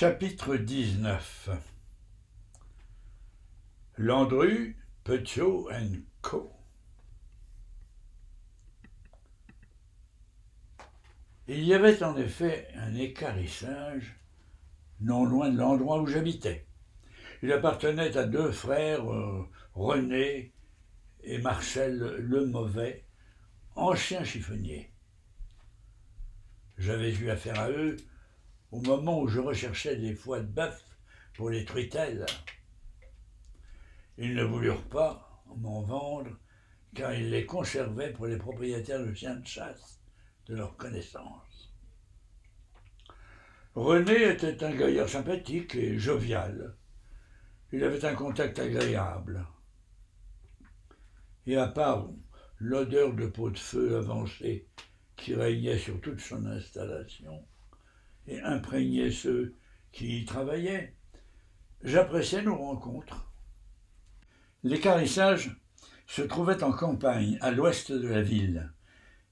Chapitre 19. Landru, Petiot & Co. Il y avait en effet un équarrissage non loin de l'endroit où j'habitais. Il appartenait à deux frères, René et Marcel Le Mauvais, anciens chiffonniers. J'avais eu affaire à eux au moment où je recherchais des foies de bœuf pour les truitelles. Ils ne voulurent pas m'en vendre car ils les conservaient pour les propriétaires de chiens de chasse de leur connaissance. René était un gaillard sympathique et jovial. Il avait un contact agréable. Et à part l'odeur de pot de feu avancée qui régnait sur toute son installation et imprégnait ceux qui y travaillaient, j'appréciais nos rencontres. L'équarrissage se trouvait en campagne, à l'ouest de la ville,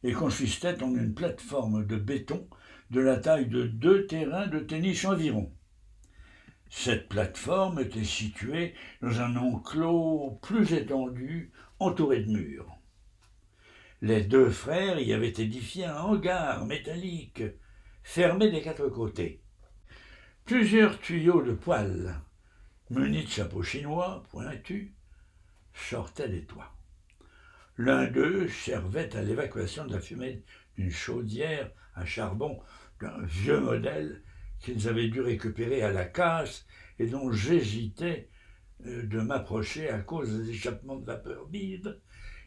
et consistait en une plateforme de béton de la taille de 2 terrains de tennis environ. Cette plateforme était située dans un enclos plus étendu, entouré de murs. Les deux frères y avaient édifié un hangar métallique, fermé des 4 côtés. Plusieurs tuyaux de poêle, munis de chapeaux chinois pointus, sortaient des toits. L'un d'eux servait à l'évacuation de la fumée d'une chaudière à charbon d'un vieux modèle qu'ils avaient dû récupérer à la casse et dont j'hésitais de m'approcher à cause des échappements de vapeur vive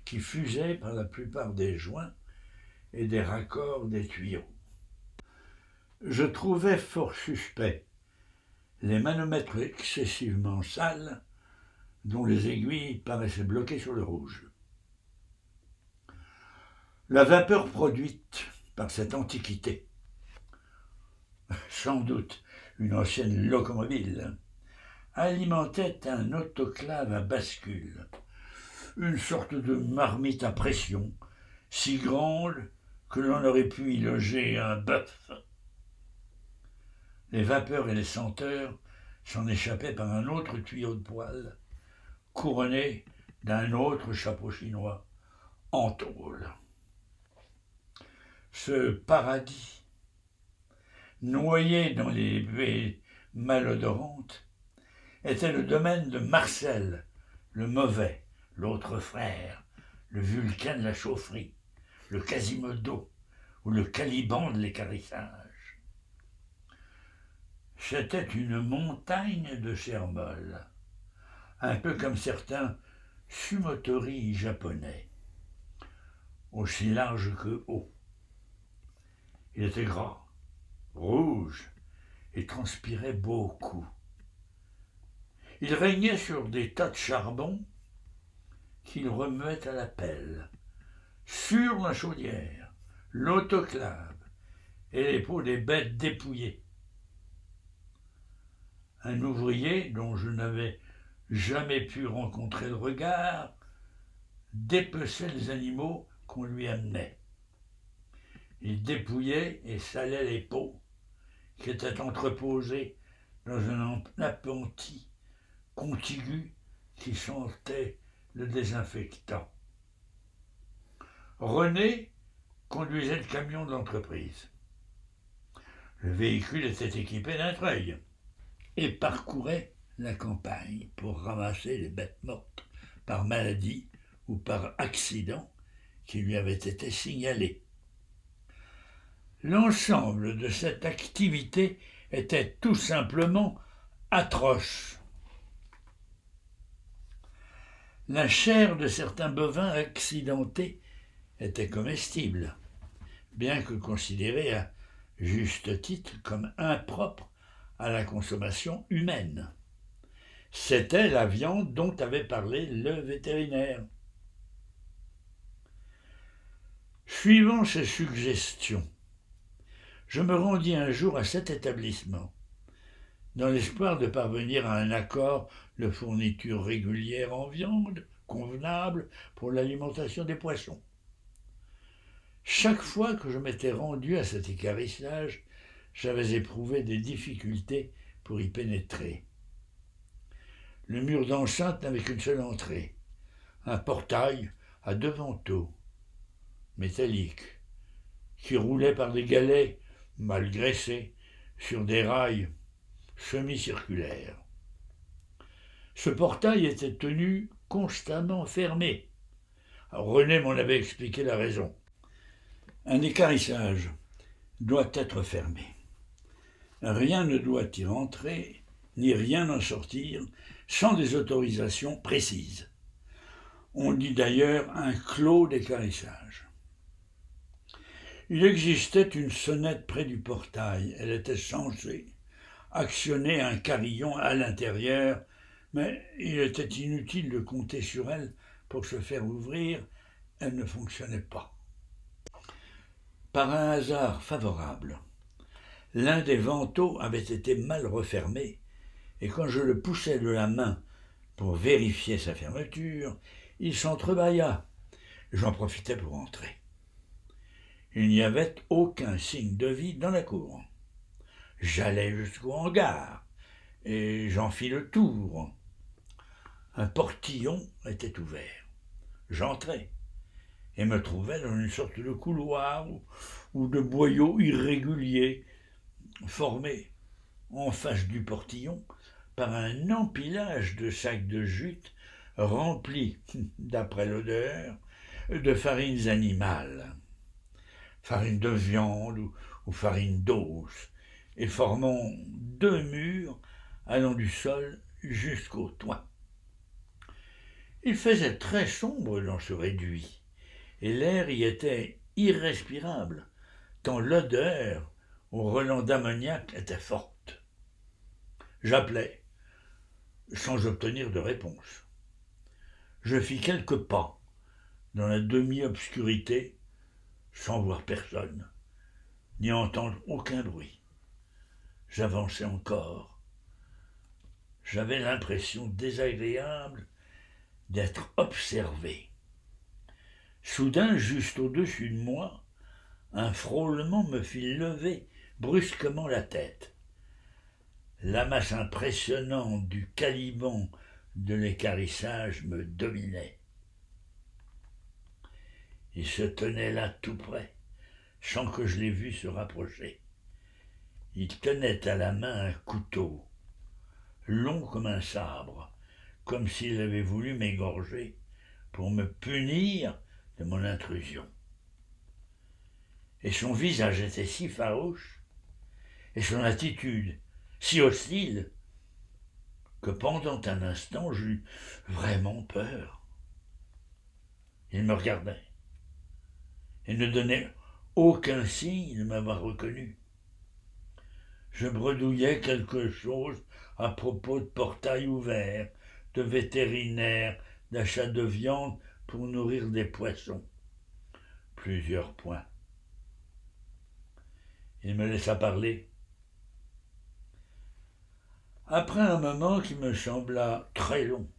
qui fusaient par la plupart des joints et des raccords des tuyaux. Je trouvais fort suspect les manomètres excessivement sales dont les aiguilles paraissaient bloquées sur le rouge. La vapeur produite par cette antiquité, sans doute une ancienne locomobile, alimentait un autoclave à bascule, une sorte de marmite à pression, si grande que l'on aurait pu y loger un bœuf. Les vapeurs et les senteurs s'en échappaient par un autre tuyau de poêle, couronné d'un autre chapeau chinois en tôle. Ce paradis, noyé dans les buées malodorantes, était le domaine de Marcel, le Mauvais, l'autre frère, le Vulcain de la chaufferie, le Quasimodo ou le Caliban de l'équarrissage. C'était une montagne de chair molle, un peu comme certains sumotori japonais, aussi large que haut. Il était gras, rouge et transpirait beaucoup. Il régnait sur des tas de charbon qu'il remuait à la pelle, sur la chaudière, l'autoclave et les peaux des bêtes dépouillées. Un ouvrier dont je n'avais jamais pu rencontrer le regard dépeçait les animaux qu'on lui amenait. Il dépouillait et salait les peaux qui étaient entreposées dans un appentis contigu qui sentait le désinfectant. René conduisait le camion de l'entreprise. Le véhicule était équipé d'un treuil et parcourait la campagne pour ramasser les bêtes mortes par maladie ou par accident qui lui avaient été signalés. L'ensemble de cette activité était tout simplement atroce. La chair de certains bovins accidentés était comestible, bien que considérée à juste titre comme impropre à la consommation humaine. C'était la viande dont avait parlé le vétérinaire. Suivant ces suggestions, je me rendis un jour à cet établissement, dans l'espoir de parvenir à un accord de fourniture régulière en viande, convenable pour l'alimentation des poissons. Chaque fois que je m'étais rendu à cet équarrissage, j'avais éprouvé des difficultés pour y pénétrer. Le mur d'enceinte n'avait qu'une seule entrée, un portail à 2 vantaux, métalliques, qui roulait par des galets mal graissés sur des rails semi-circulaires. Ce portail était tenu constamment fermé. René m'en avait expliqué la raison. Un équarrissage doit être fermé. Rien ne doit y rentrer, ni rien en sortir, sans des autorisations précises. On dit d'ailleurs un clos d'équarrissage. Il existait une sonnette près du portail. Elle était censée actionner un carillon à l'intérieur, mais il était inutile de compter sur elle pour se faire ouvrir. Elle ne fonctionnait pas. Par un hasard favorable, l'un des vantaux avait été mal refermé, et quand je le poussai de la main pour vérifier sa fermeture, il s'entrebâilla. J'en profitai pour entrer. Il n'y avait aucun signe de vie dans la cour. J'allai jusqu'au hangar, et j'en fis le tour. Un portillon était ouvert. J'entrai, et me trouvai dans une sorte de couloir ou de boyau irrégulier, formé en face du portillon par un empilage de sacs de jute remplis, d'après l'odeur, de farines animales, farine de viande ou farine d'os, et formant 2 murs allant du sol jusqu'au toit. Il faisait très sombre dans ce réduit, et l'air y était irrespirable, tant l'odeur au relent d'ammoniac était forte. J'appelai, sans obtenir de réponse. Je fis quelques pas dans la demi-obscurité, sans voir personne, ni entendre aucun bruit. J'avançai encore. J'avais l'impression désagréable d'être observé. Soudain, juste au-dessus de moi, un frôlement me fit lever brusquement la tête. La masse impressionnante du caliban de l'équarrissage me dominait. Il se tenait là tout près, sans que je l'aie vu se rapprocher. Il tenait à la main un couteau, long comme un sabre, comme s'il avait voulu m'égorger pour me punir de mon intrusion. Et son visage était si farouche, et son attitude si hostile, que pendant un instant j'eus vraiment peur. Il me regardait et ne donnait aucun signe de m'avoir reconnu. Je bredouillais quelque chose à propos de portail ouvert, de vétérinaire, d'achat de viande pour nourrir des poissons. Plusieurs points. Il me laissa parler. Après un moment qui me sembla très long,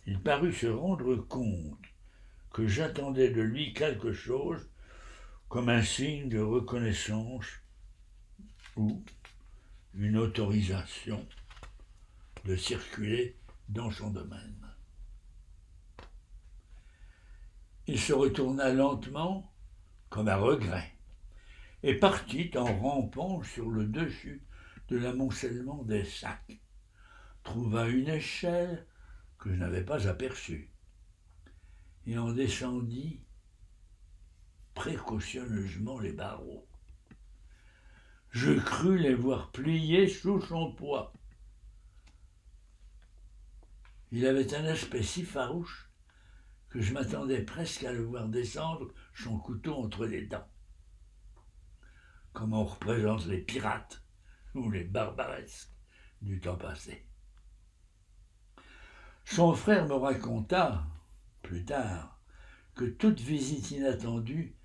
il parut se rendre compte que j'attendais de lui quelque chose comme un signe de reconnaissance ou une autorisation de circuler dans son domaine. Il se retourna lentement, comme à regret, et partit en rampant sur le dessus de l'amoncellement des sacs, trouva une échelle que je n'avais pas aperçue, et en descendit précautionneusement les barreaux. Je crus les voir pliés sous son poids. Il avait un aspect si farouche que je m'attendais presque à le voir descendre son couteau entre les dents, comme on représente les pirates ou les barbaresques du temps passé. Son frère me raconta, plus tard, que toute visite inattendue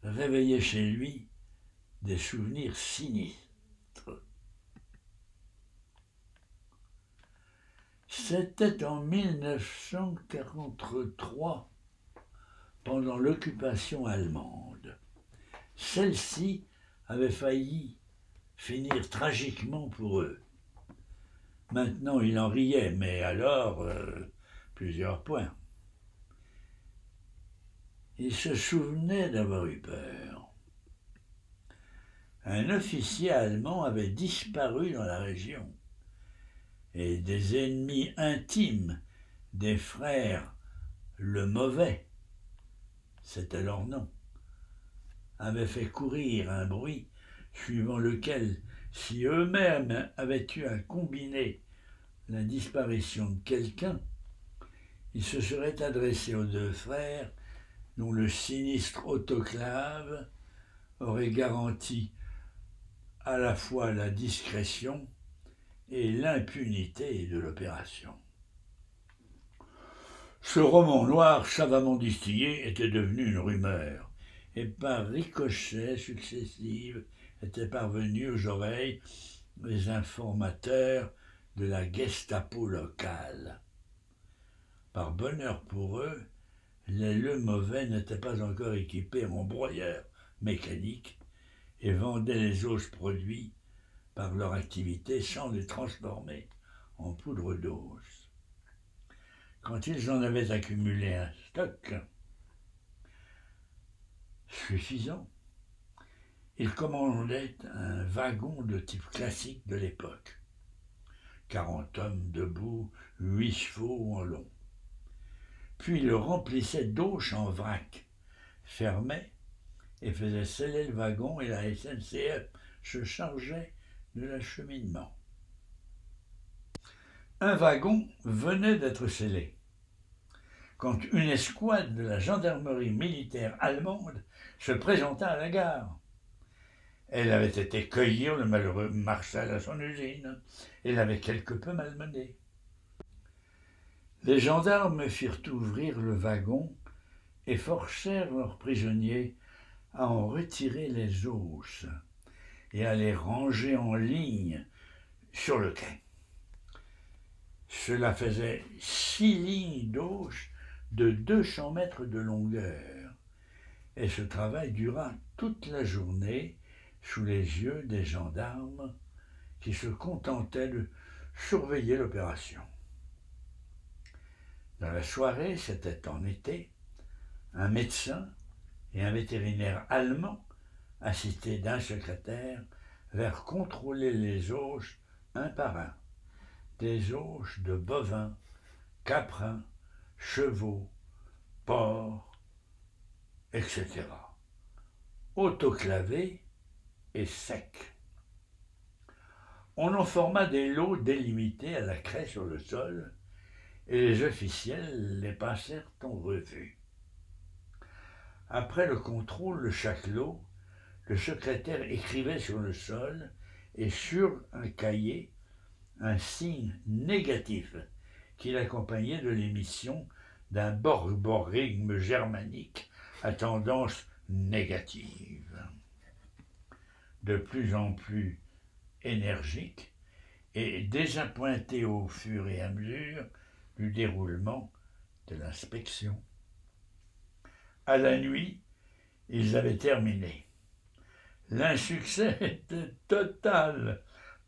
réveillait chez lui des souvenirs sinistres. C'était en 1943, pendant l'occupation allemande. Celle-ci avait failli finir tragiquement pour eux. Maintenant, il en riait, mais alors, plusieurs points. Il se souvenait d'avoir eu peur. Un officier allemand avait disparu dans la région, et des ennemis intimes des frères Le Mauvais, c'était leur nom, avaient fait courir un bruit suivant lequel, si eux-mêmes avaient eu à combiner la disparition de quelqu'un, ils se seraient adressés aux deux frères dont le sinistre autoclave aurait garanti à la fois la discrétion et l'impunité de l'opération. Ce roman noir savamment distillé était devenu une rumeur, et par ricochets successifs était parvenu aux oreilles des informateurs de la Gestapo locale. Par bonheur pour eux, les Le Mauvais n'étaient pas encore équipés en broyeurs mécaniques et vendaient les os produits par leur activité sans les transformer en poudre d'os. Quand ils en avaient accumulé un stock suffisant, ils commandaient un wagon de type classique de l'époque. 40 hommes debout, 8 chevaux en long. Puis le remplissaient d'auche en vrac, fermaient et faisaient sceller le wagon, et la SNCF se chargeait de l'acheminement. Un wagon venait d'être scellé quand une escouade de la gendarmerie militaire allemande se présenta à la gare. Elle avait été cueillir le malheureux Marshal à son usine et l'avait quelque peu malmené. Les gendarmes firent ouvrir le wagon et forcèrent leurs prisonniers à en retirer les os et à les ranger en ligne sur le quai. Cela faisait 6 lignes d'os de 200 mètres de longueur, et ce travail dura toute la journée sous les yeux des gendarmes qui se contentaient de surveiller l'opération. Dans la soirée, c'était en été, un médecin et un vétérinaire allemand, assistés d'un secrétaire, vinrent contrôler les os un par un, des os de bovins, caprins, chevaux, porcs, etc., autoclavés et secs. On en forma des lots délimités à la craie sur le sol, et les officiels les passèrent en revue. Après le contrôle de chaque lot, le secrétaire écrivait sur le sol et sur un cahier un signe négatif qui l'accompagnait de l'émission d'un borborigme germanique à tendance négative. De plus en plus énergique et désappointé au fur et à mesure du déroulement de l'inspection. À la nuit, ils avaient terminé. L'insuccès était total.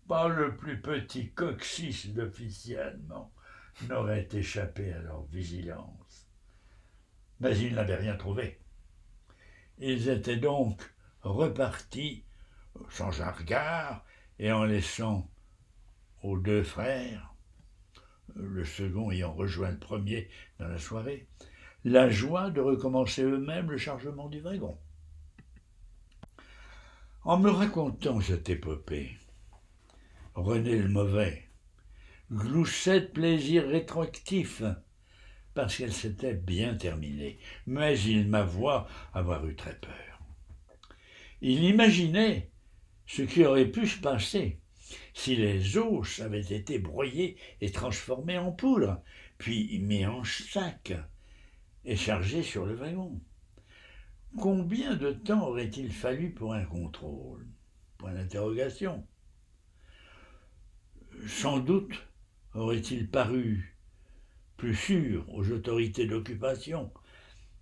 Pas le plus petit coccyx d'officier allemand n'aurait échappé à leur vigilance. Mais ils n'avaient rien trouvé. Ils étaient donc repartis sans un regard et en laissant aux deux frères, le second ayant rejoint le premier dans la soirée, la joie de recommencer eux-mêmes le chargement du wagon. En me racontant cette épopée, René le Mauvais gloussait de plaisir rétroactif, parce qu'elle s'était bien terminée, mais il m'avoua avoir eu très peur. Il imaginait ce qui aurait pu se passer si les os avaient été broyés et transformés en poudre, puis mis en sac et chargés sur le wagon. Combien de temps aurait-il fallu pour un contrôle ? Point d'interrogation. Sans doute aurait-il paru plus sûr aux autorités d'occupation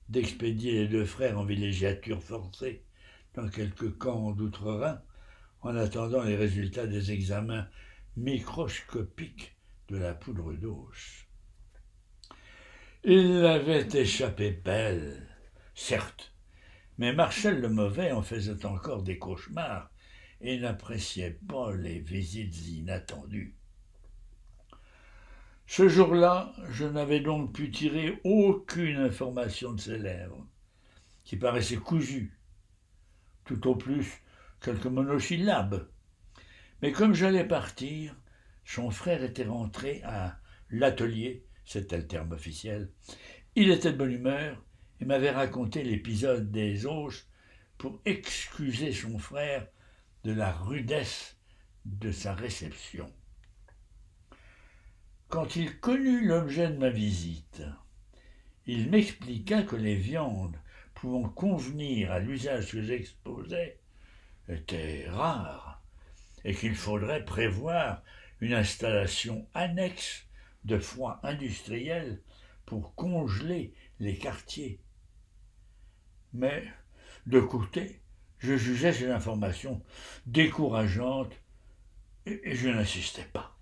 d'expédier les deux frères en villégiature forcée dans quelques camps d'outre-Rhin en attendant les résultats des examens microscopique de la poudre d'os. Il avait échappé belle, certes, mais Marcel le Mauvais en faisait encore des cauchemars et n'appréciait pas les visites inattendues. Ce jour-là, je n'avais donc pu tirer aucune information de ses lèvres, qui paraissaient cousues, tout au plus quelques monosyllabes. Mais comme j'allais partir, son frère était rentré à l'atelier, c'était le terme officiel. Il était de bonne humeur et m'avait raconté l'épisode des os pour excuser son frère de la rudesse de sa réception. Quand il connut l'objet de ma visite, il m'expliqua que les viandes pouvant convenir à l'usage que j'exposais étaient rares et qu'il faudrait prévoir une installation annexe de foie industriel pour congeler les quartiers. Mais, de côté, je jugeais ces informations décourageantes et je n'insistais pas.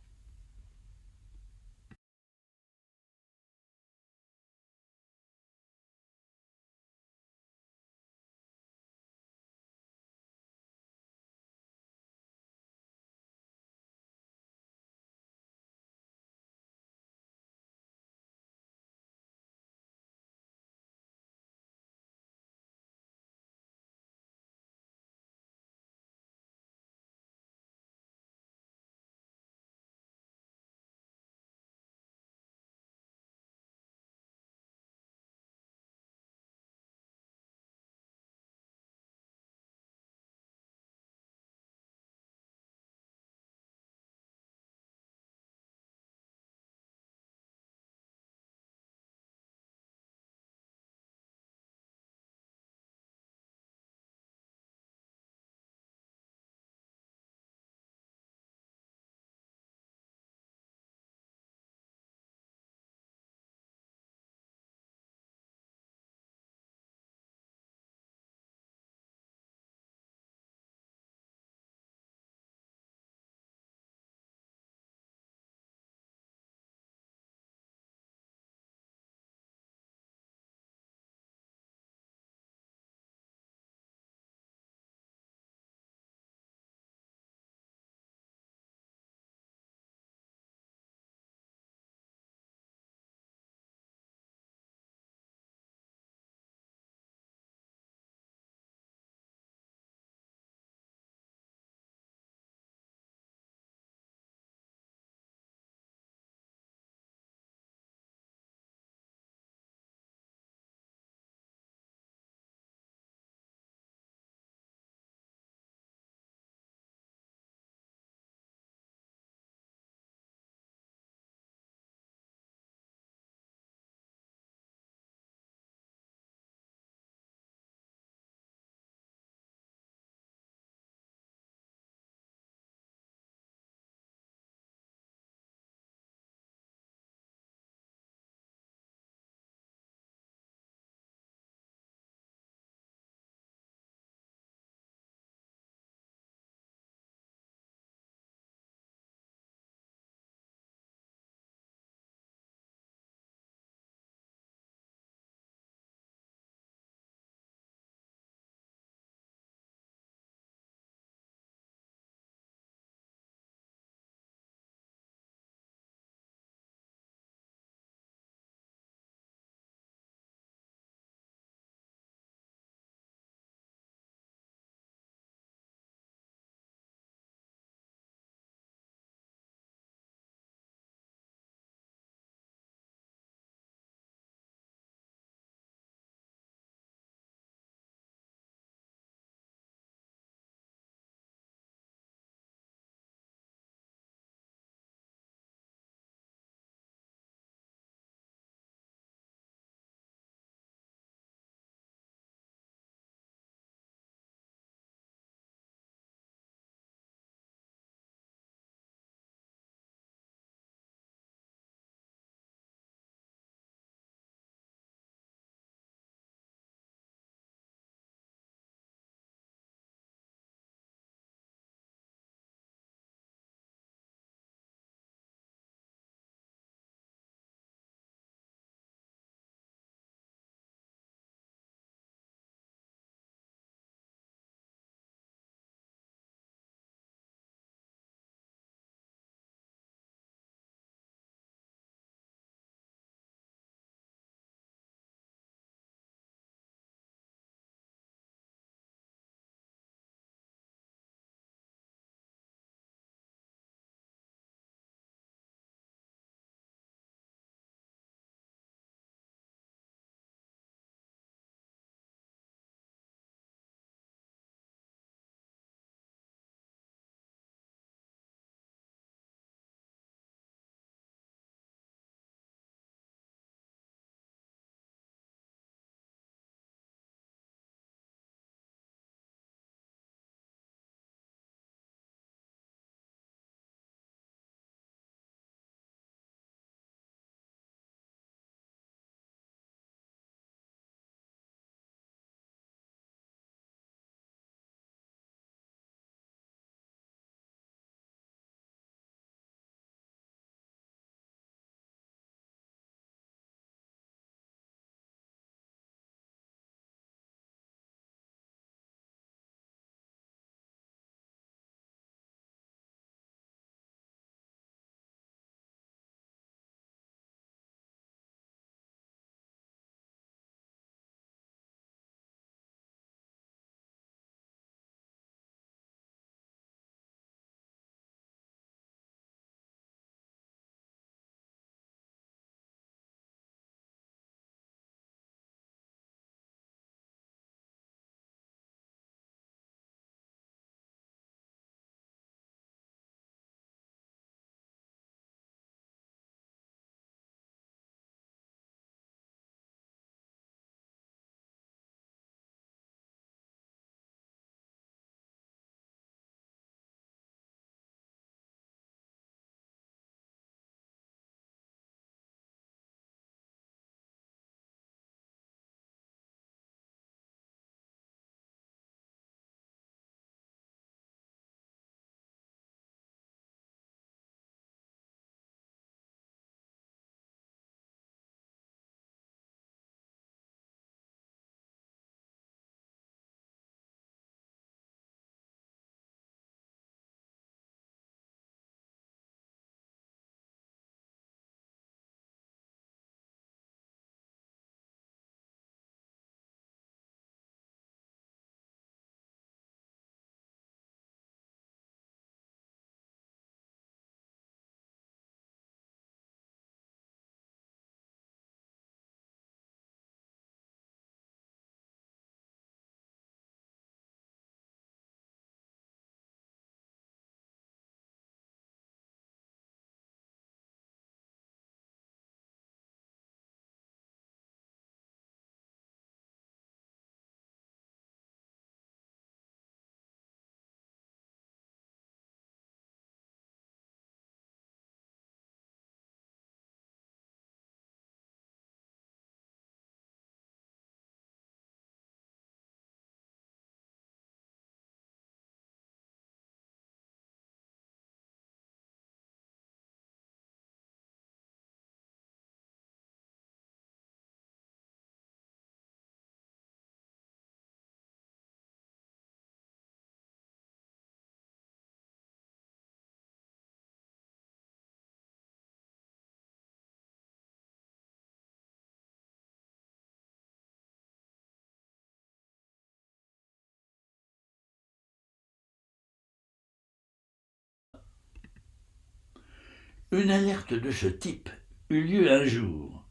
Une alerte de ce type eut lieu un jour,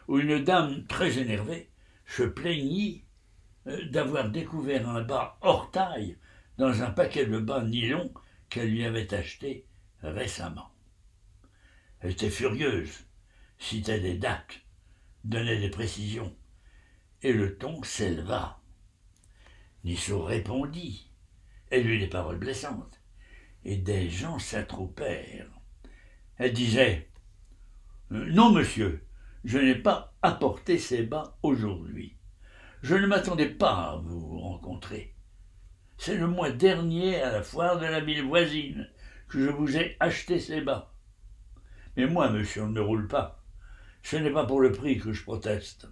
où une dame très énervée se plaignit d'avoir découvert un bas hors taille dans un paquet de bas nylon qu'elle lui avait acheté récemment. Elle était furieuse, citait des dates, donnait des précisions, et le ton s'éleva. Nisso répondit, elle eut des paroles blessantes, et des gens s'attroupèrent. Elle disait « Non, monsieur, je n'ai pas apporté ces bas aujourd'hui. Je ne m'attendais pas à vous rencontrer. C'est le mois dernier, à la foire de la ville voisine, que je vous ai acheté ces bas. Mais moi, monsieur, on ne roule pas. Ce n'est pas pour le prix que je proteste.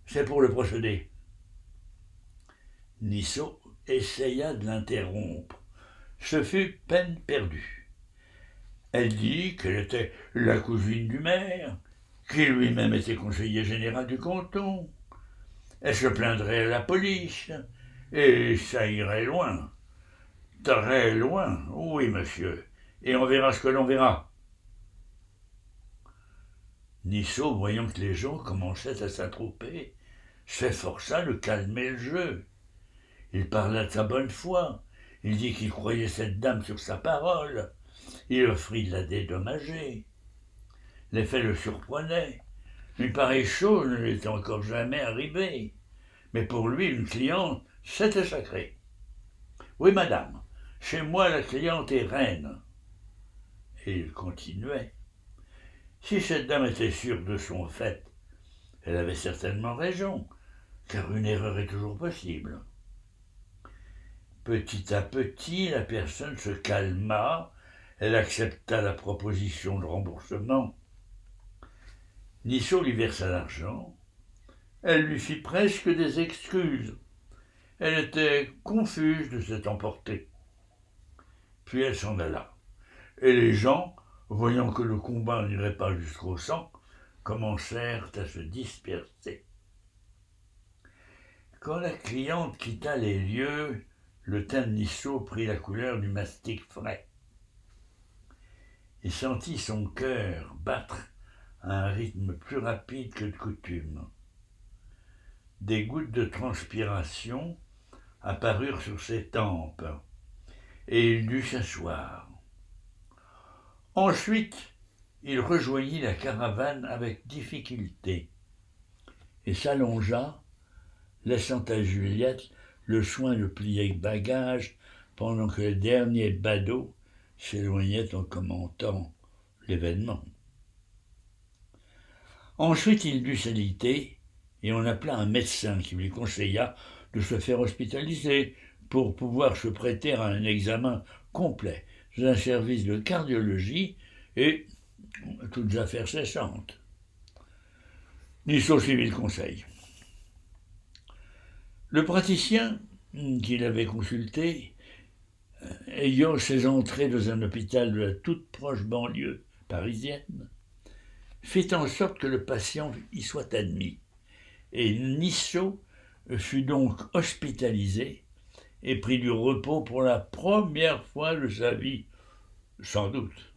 C'est pour le procédé. » Nisso essaya de l'interrompre. Ce fut peine perdue. Elle dit qu'elle était la cousine du maire, qu'il lui-même était conseiller général du canton. Elle se plaindrait à la police, et ça irait loin. Très loin, oui, monsieur, et on verra ce que l'on verra. Nisso, voyant que les gens commençaient à s'attrouper, s'efforça de calmer le jeu. Il parla de sa bonne foi, il dit qu'il croyait cette dame sur sa parole, il offrit de la dédommager. Les faits le surprenaient. Une pareille chose ne lui était encore jamais arrivée. Mais pour lui, une cliente, c'était sacré. « Oui, madame, chez moi la cliente est reine. » Et il continuait. Si cette dame était sûre de son fait, elle avait certainement raison, car une erreur est toujours possible. Petit à petit, la personne se calma, elle accepta la proposition de remboursement. Nisso lui versa l'argent. Elle lui fit presque des excuses. Elle était confuse de s'être emportée. Puis elle s'en alla. Et les gens, voyant que le combat n'irait pas jusqu'au sang, commencèrent à se disperser. Quand la cliente quitta les lieux, le teint de Nisso prit la couleur du mastic frais. Il sentit son cœur battre à un rythme plus rapide que de coutume. Des gouttes de transpiration apparurent sur ses tempes, et il dut s'asseoir. Ensuite, il rejoignit la caravane avec difficulté, et s'allongea, laissant à Juliette le soin de plier le bagage pendant que le dernier badaud s'éloignait en commentant l'événement. Ensuite, il dut s'aliter, et on appela un médecin qui lui conseilla de se faire hospitaliser pour pouvoir se prêter à un examen complet dans un service de cardiologie et toutes affaires cessantes. Nisso suivit le conseil. Le praticien qu'il avait consulté, ayant ses entrées dans un hôpital de la toute proche banlieue parisienne, fit en sorte que le patient y soit admis, et Nisso fut donc hospitalisé et prit du repos pour la première fois de sa vie, sans doute.